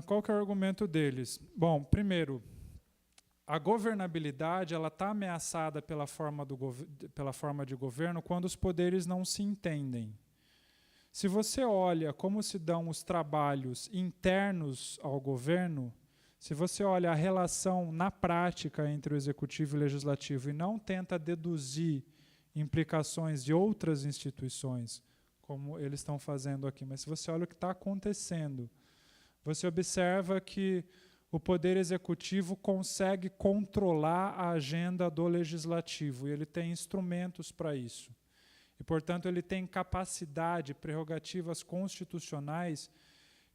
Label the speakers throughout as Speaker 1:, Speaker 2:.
Speaker 1: Qual que é o argumento deles? Bom, primeiro, a governabilidade ela está ameaçada pela forma de governo quando os poderes não se entendem. Se você olha como se dão os trabalhos internos ao governo, se você olha a relação na prática entre o executivo e o legislativo e não tenta deduzir implicações de outras instituições, como eles estão fazendo aqui, mas se você olha o que está acontecendo, você observa que o poder executivo consegue controlar a agenda do legislativo e ele tem instrumentos para isso. E, portanto, ele tem capacidade, prerrogativas constitucionais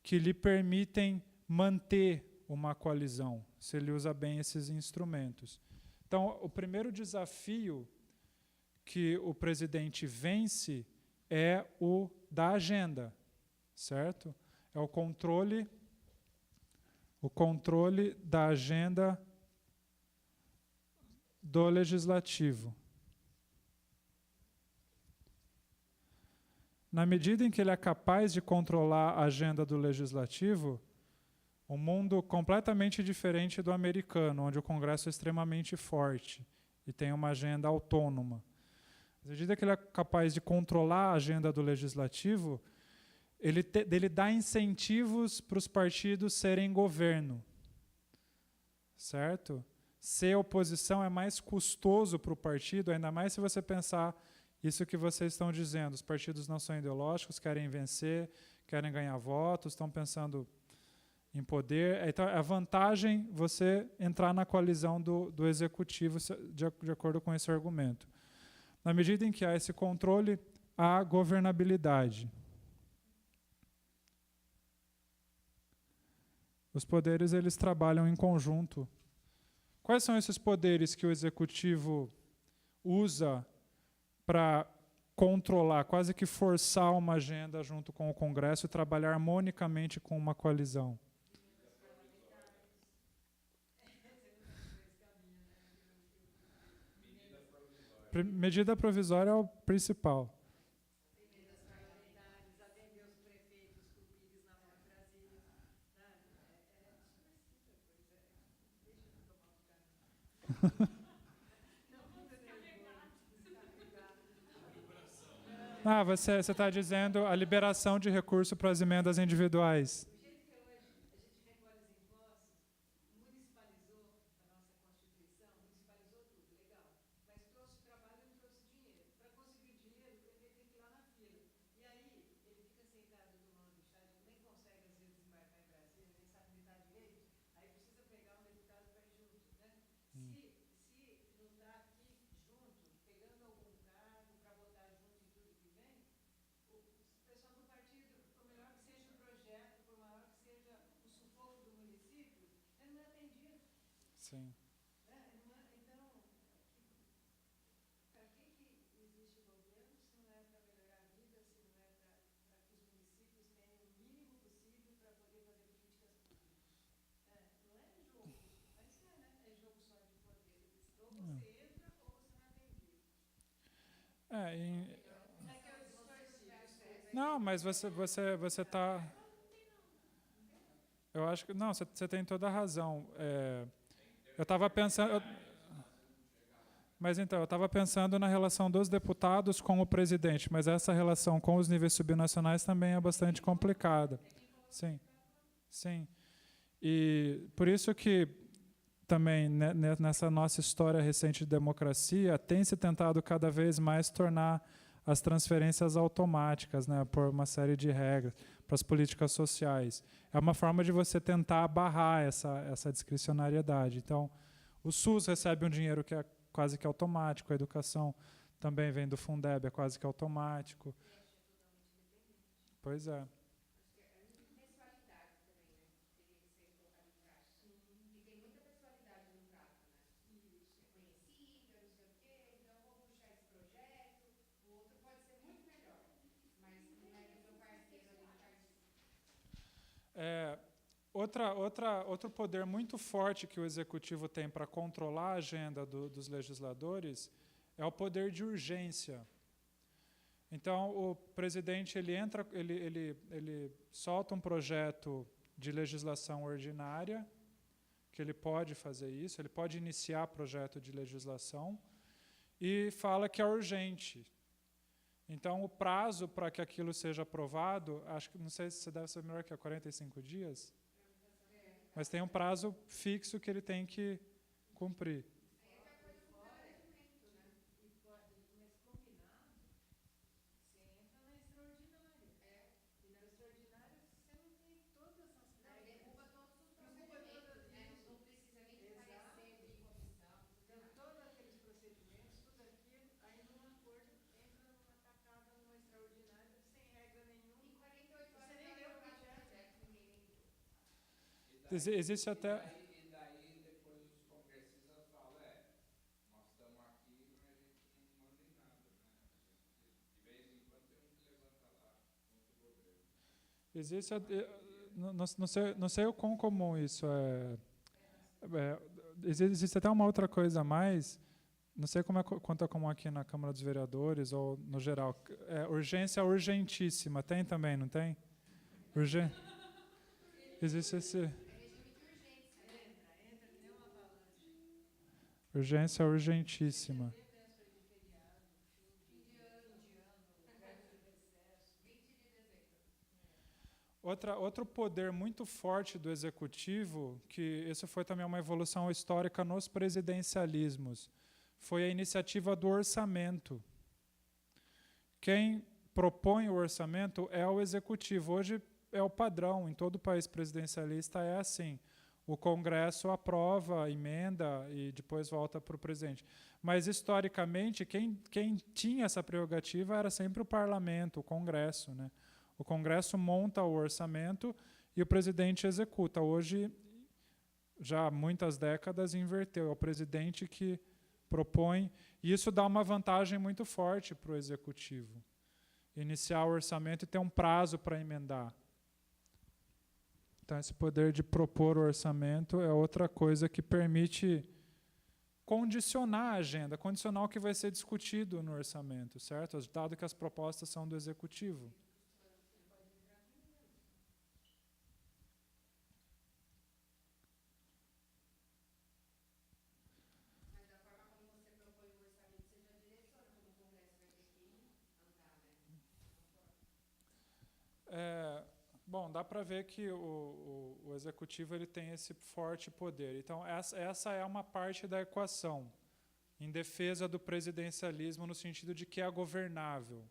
Speaker 1: que lhe permitem manter uma coalizão, se ele usa bem esses instrumentos. Então, o primeiro desafio que o presidente vence é o da agenda, certo? É o controle da agenda do legislativo. Na medida em que ele é capaz de controlar a agenda do legislativo, um mundo completamente diferente do americano, onde o Congresso é extremamente forte e tem uma agenda autônoma. À medida que ele é capaz de controlar a agenda do legislativo, ele dá incentivos para os partidos serem governo. Certo? Ser oposição é mais custoso para o partido, ainda mais se você pensar isso que vocês estão dizendo. Os partidos não são ideológicos, querem vencer, querem ganhar votos, estão pensando em poder. Então, é a vantagem você entrar na coalizão do executivo de acordo com esse argumento. Na medida em que há esse controle, há governabilidade. Os poderes eles trabalham em conjunto. Quais são esses poderes que o executivo usa para controlar, quase que forçar uma agenda junto com o Congresso e trabalhar harmonicamente com uma coalizão? Medida provisória é o principal. Você está dizendo a liberação de recurso para as emendas individuais. Sim.
Speaker 2: Então, para que existe o governo se não é para melhorar a vida, se não é para que os municípios tenham o mínimo possível para poder fazer políticas públicas? Não é jogo, mas né? É jogo só de poder. Ou você entra ou você não é atendido.
Speaker 1: Não, mas você está... Eu acho que... Não, você tem toda a razão. Eu estava pensando... Mas então, eu estava pensando na relação dos deputados com o presidente, mas essa relação com os níveis subnacionais também é bastante complicada. Sim, sim. E por isso que também nessa nossa história recente de democracia tem se tentado cada vez mais tornar as transferências automáticas, né, por uma série de regras para as políticas sociais. É uma forma de você tentar barrar essa discricionariedade. Então, o SUS recebe um dinheiro que é quase que automático, a educação também vem do Fundeb, é quase que automático. Pois é. Outro poder muito forte que o executivo tem para controlar a agenda dos legisladores é o poder de urgência. Então, o presidente ele solta um projeto de legislação ordinária, que ele pode fazer isso, ele pode iniciar projeto de legislação, e fala que é urgente. Então, o prazo para que aquilo seja aprovado, acho que, não sei se deve ser melhor que 45 dias, mas tem um prazo fixo que ele tem que cumprir. Existe até...
Speaker 3: E daí depois os congressistas falam, nós estamos aqui, mas a gente não manda em nada, né? De vez em quando tem um que levanta lá contra o governo.
Speaker 1: Existe, não sei o quão comum isso é. Existe até uma outra coisa a mais, não sei quanto é comum aqui na Câmara dos Vereadores ou no geral. Urgência urgentíssima, tem também, não tem? Existe esse... Urgência urgentíssima. Outro poder muito forte do executivo, que isso foi também uma evolução histórica nos presidencialismos, foi a iniciativa do orçamento. Quem propõe o orçamento é o executivo. Hoje é o padrão, em todo país presidencialista é assim. O Congresso aprova, emenda e depois volta para o presidente. Mas, historicamente, quem tinha essa prerrogativa era sempre o parlamento, o Congresso, né? O Congresso monta o orçamento e o presidente executa. Hoje, já há muitas décadas, inverteu. É o presidente que propõe. E isso dá uma vantagem muito forte para o executivo. Iniciar o orçamento e ter um prazo para emendar. Então, esse poder de propor o orçamento é outra coisa que permite condicionar a agenda, condicionar o que vai ser discutido no orçamento, certo? Dado que as propostas são do executivo.
Speaker 2: Mas da forma como você propõe o orçamento, você já direciona como o Congresso vai ter que andar, né?
Speaker 1: Bom, dá para ver que o executivo ele tem esse forte poder. Então, essa é uma parte da equação, em defesa do presidencialismo, no sentido de que é governável.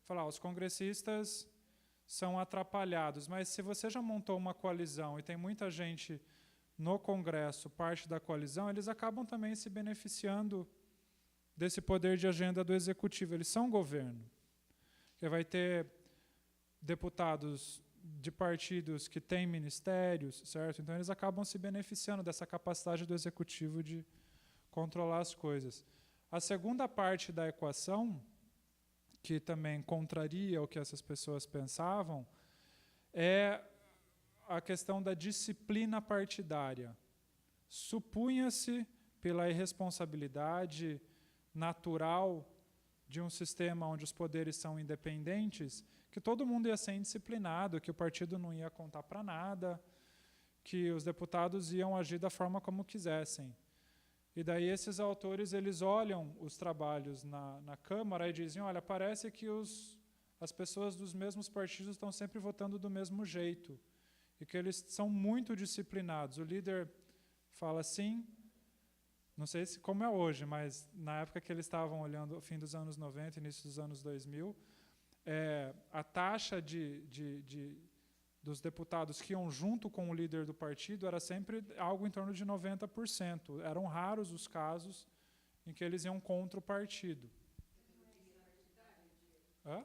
Speaker 1: Falar, os congressistas são atrapalhados, mas se você já montou uma coalizão e tem muita gente no Congresso, parte da coalizão, eles acabam também se beneficiando desse poder de agenda do executivo. Eles são governo. Que vai ter deputados de partidos que têm ministérios, certo? Então, eles acabam se beneficiando dessa capacidade do executivo de controlar as coisas. A segunda parte da equação, que também contraria o que essas pessoas pensavam, é a questão da disciplina partidária. Supunha-se, pela irresponsabilidade natural de um sistema onde os poderes são independentes, que todo mundo ia ser indisciplinado, que o partido não ia contar para nada, que os deputados iam agir da forma como quisessem. E daí esses autores eles olham os trabalhos na Câmara e dizem, olha, parece que as pessoas dos mesmos partidos estão sempre votando do mesmo jeito, e que eles são muito disciplinados. O líder fala assim, não sei como é hoje, mas na época que eles estavam olhando, fim dos anos 90, início dos anos 2000, a taxa dos deputados que iam junto com o líder do partido era sempre algo em torno de 90%. Eram raros os casos em que eles iam contra o partido. Hã?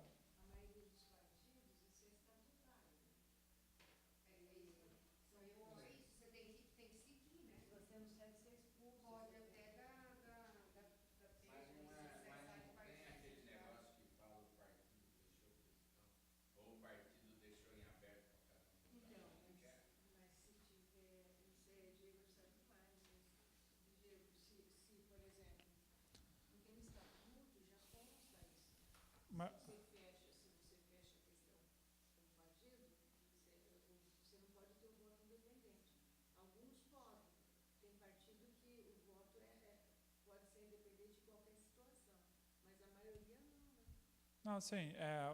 Speaker 1: Não, sim,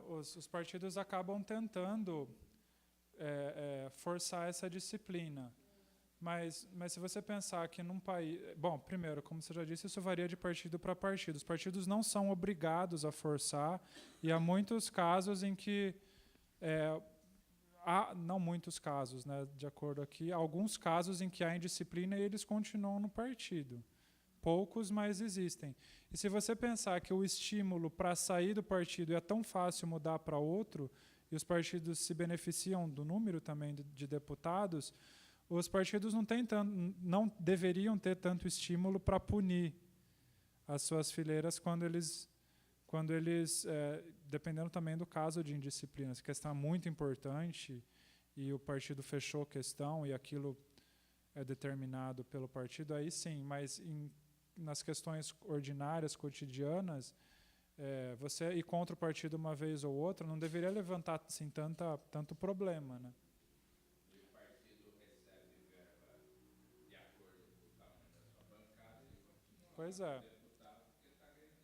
Speaker 1: os partidos acabam tentando forçar essa disciplina. Mas se você pensar que num país... Bom, primeiro, como você já disse, isso varia de partido para partido. Os partidos não são obrigados a forçar, e há muitos casos em que... não muitos casos, né, de acordo aqui, alguns casos em que há indisciplina e eles continuam no partido. Poucos, mas existem. E se você pensar que o estímulo para sair do partido é tão fácil mudar para outro, e os partidos se beneficiam do número também de deputados, os partidos não deveriam ter tanto estímulo para punir as suas fileiras quando eles dependendo também do caso de indisciplina. Essa questão é muito importante e o partido fechou questão e aquilo é determinado pelo partido, aí sim, mas nas questões ordinárias, cotidianas, você ir contra o partido uma vez ou outra não deveria levantar assim, tanto problema, né?
Speaker 3: E o partido recebe verba de acordo com o tamanho da sua bancada, ele continua
Speaker 1: Pois
Speaker 3: lá
Speaker 1: é.
Speaker 3: como deputado porque está ganhando.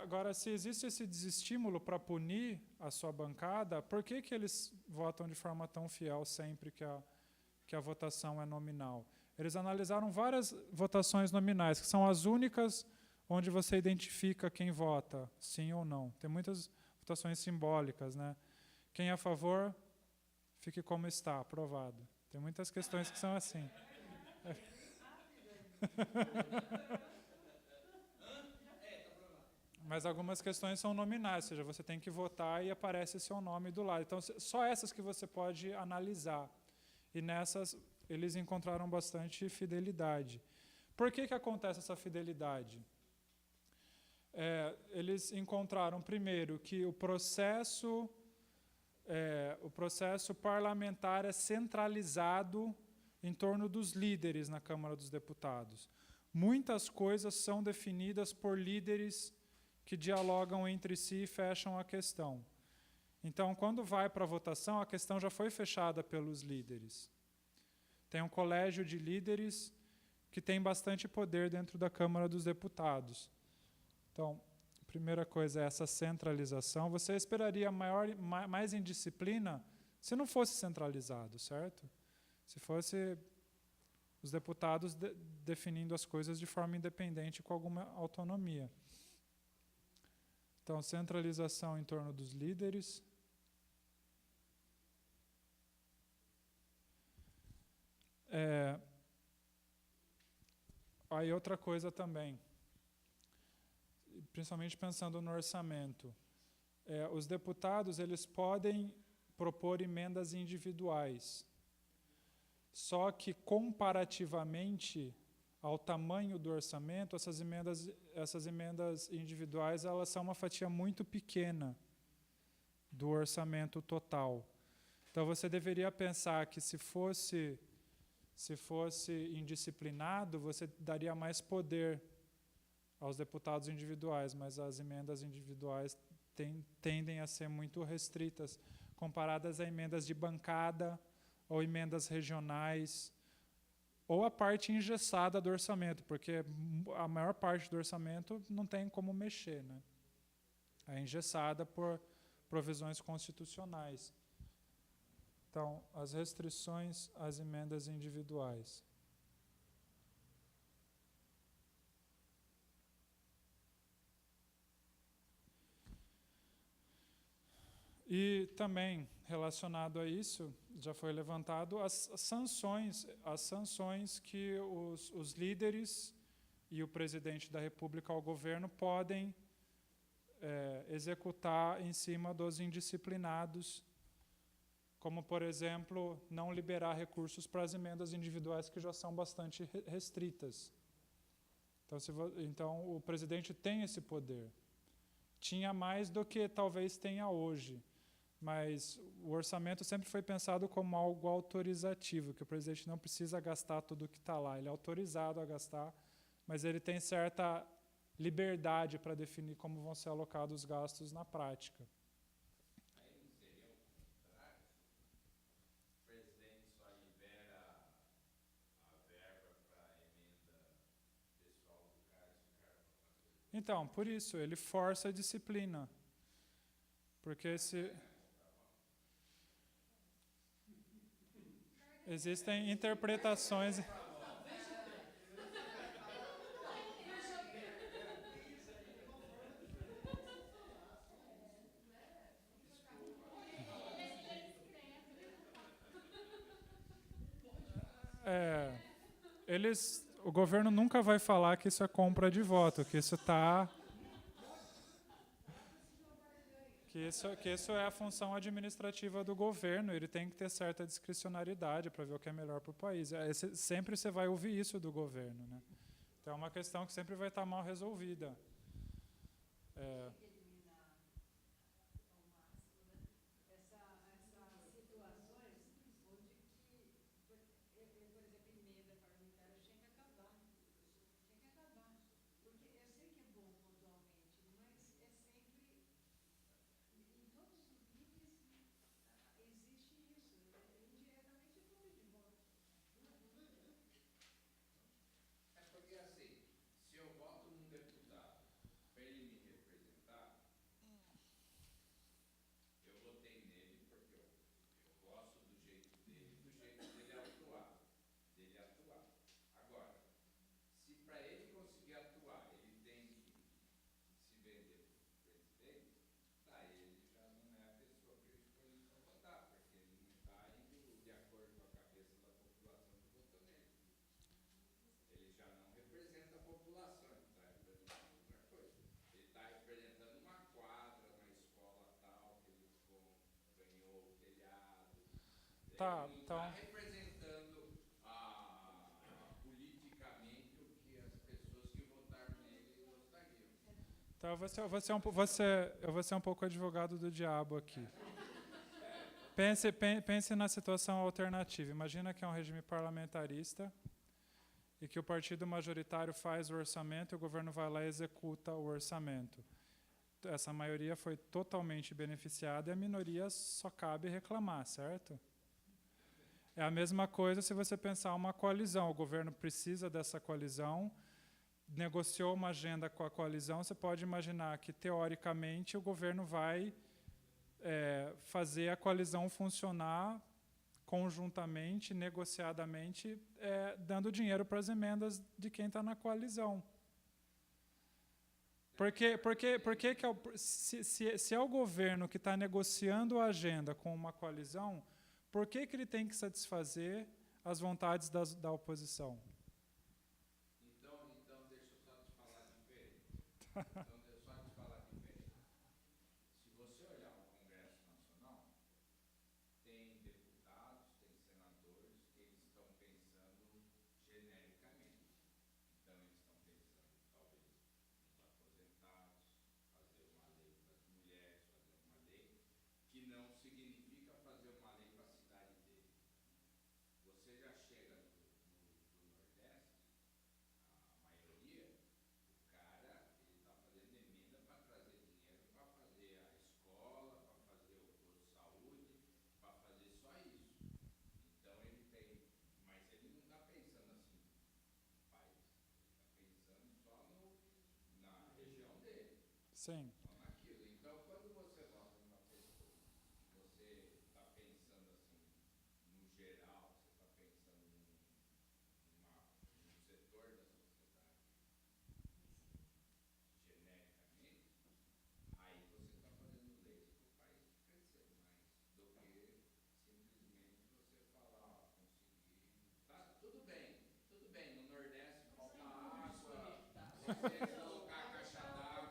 Speaker 1: Agora, se existe esse desestímulo para punir a sua bancada, por que eles votam de forma tão fiel sempre que a votação é nominal? Eles analisaram várias votações nominais, que são as únicas onde você identifica quem vota, sim ou não. Tem muitas votações simbólicas, né? Quem é a favor, fique como está, aprovado. Tem muitas questões que são assim. Mas algumas questões são nominais, ou seja, você tem que votar e aparece seu nome do lado. Então, só essas que você pode analisar. E nessas, eles encontraram bastante fidelidade. Por que acontece essa fidelidade? Eles encontraram, primeiro, que o processo parlamentar é centralizado em torno dos líderes na Câmara dos Deputados. Muitas coisas são definidas por líderes que dialogam entre si e fecham a questão. Então, quando vai para a votação, a questão já foi fechada pelos líderes. Tem um colégio de líderes que tem bastante poder dentro da Câmara dos Deputados. Então, a primeira coisa é essa centralização. Você esperaria mais indisciplina se não fosse centralizado, certo? Se fosse os deputados definindo as coisas de forma independente com alguma autonomia. Então, centralização em torno dos líderes. Aí outra coisa também, principalmente pensando no orçamento. Os deputados eles podem propor emendas individuais. Só que, comparativamente ao tamanho do orçamento, essas emendas individuais elas são uma fatia muito pequena do orçamento total. Então, você deveria pensar que se fosse indisciplinado, você daria mais poder aos deputados individuais, mas as emendas individuais tendem a ser muito restritas, comparadas a emendas de bancada ou emendas regionais, ou a parte engessada do orçamento, porque a maior parte do orçamento não tem como mexer, né? É engessada por provisões constitucionais. Então, as restrições às emendas individuais. E também, relacionado a isso, já foi levantado as sanções que os líderes e o presidente da República ao governo podem executar em cima dos indisciplinados, como, por exemplo, não liberar recursos para as emendas individuais que já são bastante restritas. Então, o presidente tem esse poder. Tinha mais do que talvez tenha hoje, mas o orçamento sempre foi pensado como algo autorizativo, que o presidente não precisa gastar tudo o que está lá. Ele é autorizado a gastar, mas ele tem certa liberdade para definir como vão ser alocados os gastos na prática.
Speaker 3: Aí não seria o contrário? O presidente só libera a verba para a emenda pessoal do cara se o cara for fazer.
Speaker 1: Então, por isso, ele força a disciplina. Porque se existem interpretações. É, o governo nunca vai falar que isso é compra de voto, que isso está. Que isso é a função administrativa do governo, ele tem que ter certa discricionariedade para ver o que é melhor para o país. Sempre você vai ouvir isso do governo, né? Então é uma questão que sempre vai estar mal resolvida. É,
Speaker 3: É porque assim, se eu voto num deputado para ele me representar, eu votei nele porque eu gosto do jeito dele atuar, Agora, se para ele conseguir atuar, ele tem que se vender para o presidente, daí ele já não é a pessoa que eu escolhi para votar, porque ele não está indo de acordo com a cabeça da população que votou nele. Ele já não representa a população, ele está representando outra coisa. Ele está representando uma quadra na escola tal, que ele ganhou o telhado.
Speaker 1: tá,
Speaker 3: Ele não
Speaker 1: então.
Speaker 3: está representando politicamente o que as pessoas que votaram nele gostariam.
Speaker 1: Então eu vou ser um pouco advogado do diabo aqui. Pense na situação alternativa. Imagina que é um regime parlamentarista e que o partido majoritário faz o orçamento e o governo vai lá e executa o orçamento. Essa maioria foi totalmente beneficiada e a minoria só cabe reclamar, certo? É a mesma coisa se você pensar uma coalizão. O governo precisa dessa coalizão, negociou uma agenda com a coalizão, você pode imaginar que, teoricamente, o governo vai fazer a coalizão funcionar conjuntamente, negociadamente, dando dinheiro para as emendas de quem está na coalizão. Se é o governo que está negociando a agenda com uma coalizão, por que ele tem que satisfazer as vontades da oposição?
Speaker 3: Então, deixa eu só te falar diferente. Se você olhar o Congresso Nacional, tem deputados, tem senadores que eles estão pensando genericamente. Então, eles estão pensando, talvez, nos aposentados, fazer uma lei para as mulheres, fazer uma lei que não significa fazer uma lei para a cidade dele. Você já chega no Nordeste, a maioria, o cara, ele está fazendo emenda para trazer dinheiro para fazer a escola, para fazer o posto de saúde, para fazer só isso. Então ele tem, mas ele não está pensando assim no país, ele está pensando só na região dele.
Speaker 1: Sim.
Speaker 3: Só naquilo. Então, quando você vota numa pessoa, você está pensando assim, no geral, você está pensando num setor da sociedade genericamente, aí você está fazendo leis para o país crescer mais do que simplesmente você falar, ó, consegui. Tá, tudo bem, no Nordeste falta água, você colocar a caixa d'água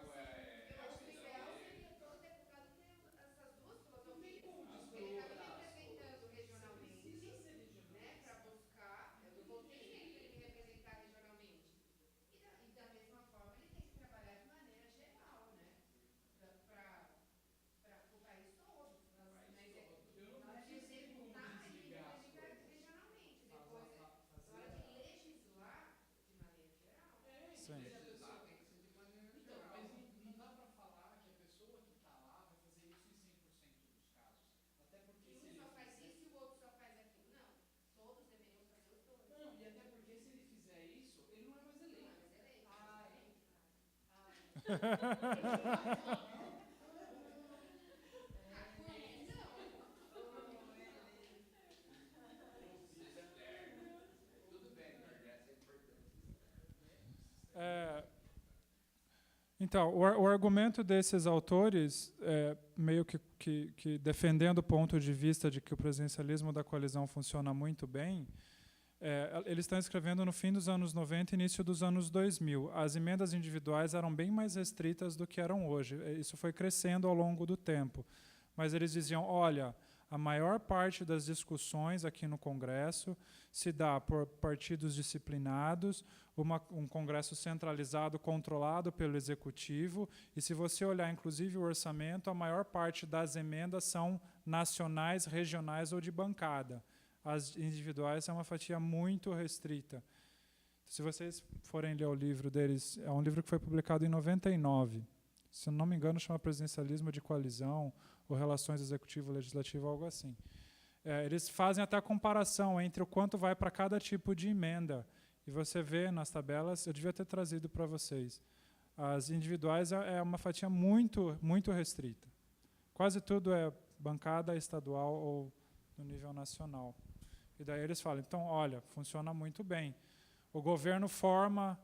Speaker 2: Eu acho que o ideal seria todo deputado ter essas duas filosofias. Ele está me representando regionalmente, né, para buscar. Eu votei nele para ele me representar regionalmente. E da mesma forma, ele tem que trabalhar de maneira geral, né, para o país todo. Na hora de executar, ele me representa regionalmente. Depois, na hora de legislar, de maneira geral.
Speaker 1: Sim.
Speaker 3: legislar tem que ser de maneira
Speaker 4: Então,
Speaker 3: geral.
Speaker 4: mas não dá para falar que a pessoa que está lá vai fazer isso em 100% dos casos. Até porque
Speaker 2: E
Speaker 4: se
Speaker 2: um
Speaker 4: ele
Speaker 2: só faz
Speaker 4: fizer...
Speaker 2: isso e o outro só faz aquilo. Não, todos deveriam fazer os dois.
Speaker 4: Não, e até porque se ele fizer isso, ele não é mais eleito.
Speaker 2: Não, mas ele é
Speaker 4: Ai.
Speaker 1: Então, o argumento desses autores, meio que defendendo o ponto de vista de que o presidencialismo da coalizão funciona muito bem, eles estão escrevendo no fim dos anos 90 e início dos anos 2000. As emendas individuais eram bem mais restritas do que eram hoje. Isso foi crescendo ao longo do tempo. Mas eles diziam, olha, a maior parte das discussões aqui no Congresso se dá por partidos disciplinados, um Congresso centralizado, controlado pelo Executivo, e se você olhar, inclusive, o orçamento, a maior parte das emendas são nacionais, regionais ou de bancada. As individuais são uma fatia muito restrita. Se vocês forem ler o livro deles, é um livro que foi publicado em 99. Se eu não me engano, chama Presidencialismo de Coalizão, ou Relações Executivo-Legislativo, algo assim. Eles fazem até a comparação entre o quanto vai para cada tipo de emenda. E você vê nas tabelas, eu devia ter trazido para vocês, as individuais é uma fatia muito, muito restrita. Quase tudo é bancada estadual ou no nível nacional. E daí eles falam, então, olha, funciona muito bem. O governo o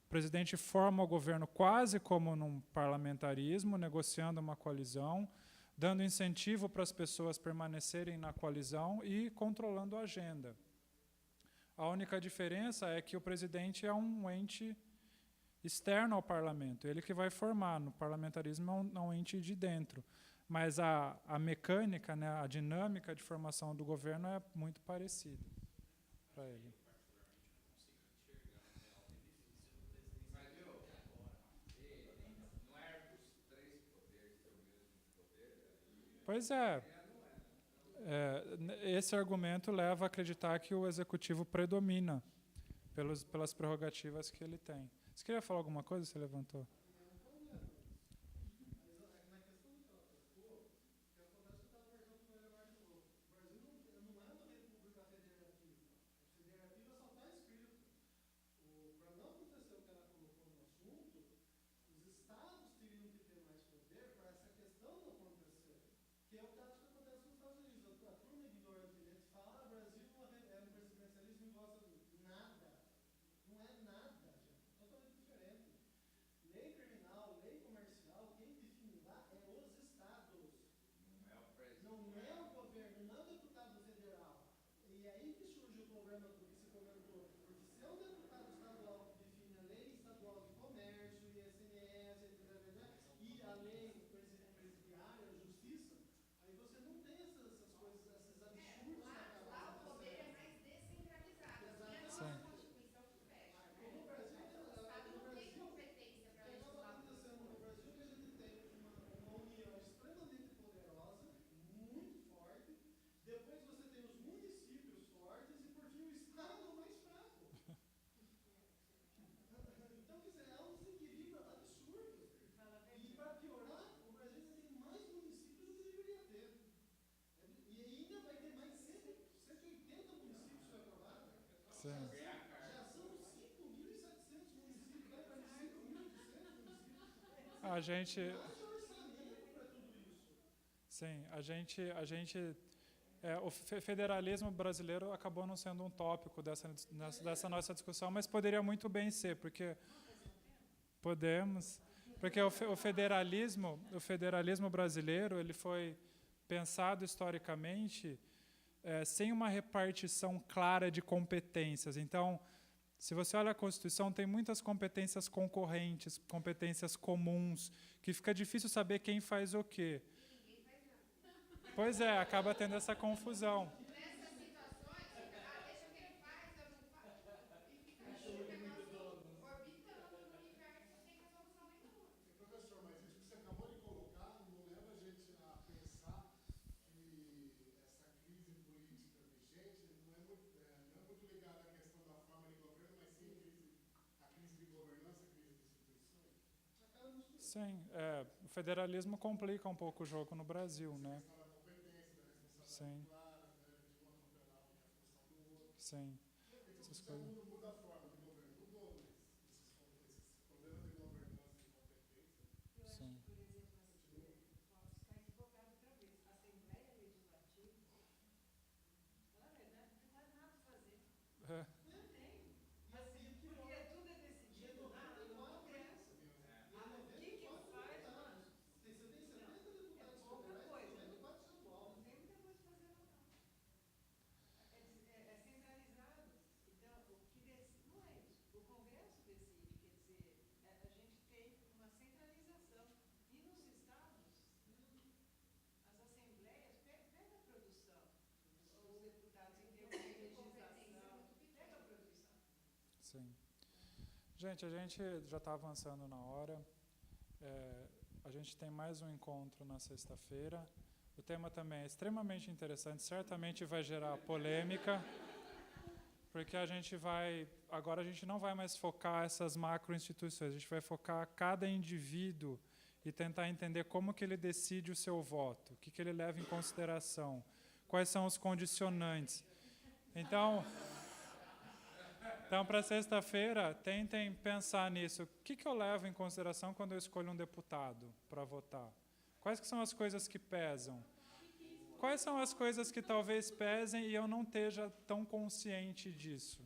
Speaker 1: presidente forma o governo quase como num parlamentarismo, negociando uma coalizão, dando incentivo para as pessoas permanecerem na coalizão e controlando a agenda. A única diferença é que o presidente é um ente externo ao parlamento, ele que vai formar. No parlamentarismo é um ente de dentro. Mas a mecânica, né, a dinâmica de formação do governo é muito parecida para ele.
Speaker 3: Mas, viu, não é os três poderes ter o mesmo poder?
Speaker 1: Pois é. Esse argumento leva a acreditar que o executivo predomina pelas prerrogativas que ele tem. Você queria falar alguma coisa? Você levantou. Sim.
Speaker 5: Já são 5.700 municípios, vai para 5.800 municípios.
Speaker 1: A gente...
Speaker 5: Haja orçamento para tudo isso.
Speaker 1: Sim, o federalismo brasileiro acabou não sendo um tópico dessa nossa discussão, mas poderia muito bem ser, porque o federalismo brasileiro ele foi pensado historicamente sem uma repartição clara de competências. Então, se você olha a Constituição, tem muitas competências concorrentes, competências comuns, que fica difícil saber quem faz o quê. Pois é, acaba tendo essa confusão.
Speaker 2: Nessas situações, deixa o que ele faz, eu não faço, e fica aí o negócio orbitando no universo sem resolução nenhuma.
Speaker 6: Professor, mas isso que você acabou de colocar não leva a gente a pensar que essa crise política vigente não é muito ligada à questão da forma de governo, mas sim a crise de governança, a crise de instituições?
Speaker 1: Sim, o federalismo complica um pouco o jogo no Brasil, né? Sim. Sim. Essas coisas.
Speaker 6: Muda a forma de governo, mudou, mas esses problemas de governança e competência.
Speaker 2: Eu acho que, por exemplo, posso estar equivocado outra vez. A Assembleia Legislativa, fala a verdade, não tem mais nada a fazer. Não tem. Assim, porque tudo é decidido lá no Congresso. O que
Speaker 1: Sim. Gente, a gente já está avançando na hora. A gente tem mais um encontro na sexta-feira. O tema também é extremamente interessante, certamente vai gerar polêmica, porque agora a gente não vai mais focar essas macro-instituições, a gente vai focar cada indivíduo e tentar entender como que ele decide o seu voto, o que ele leva em consideração, quais são os condicionantes. Então para sexta-feira, tentem pensar nisso. O que eu levo em consideração quando eu escolho um deputado para votar? Quais que são as coisas que pesam? Quais são as coisas que talvez pesem e eu não esteja tão consciente disso?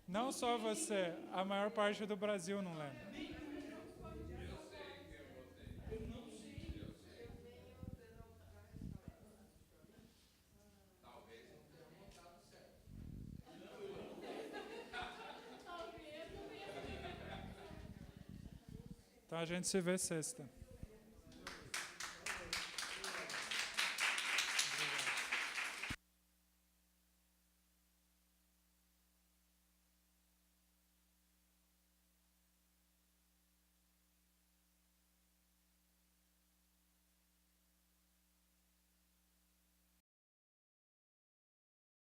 Speaker 1: Não só você, a maior parte do Brasil não lembra. Então a gente se vê sexta.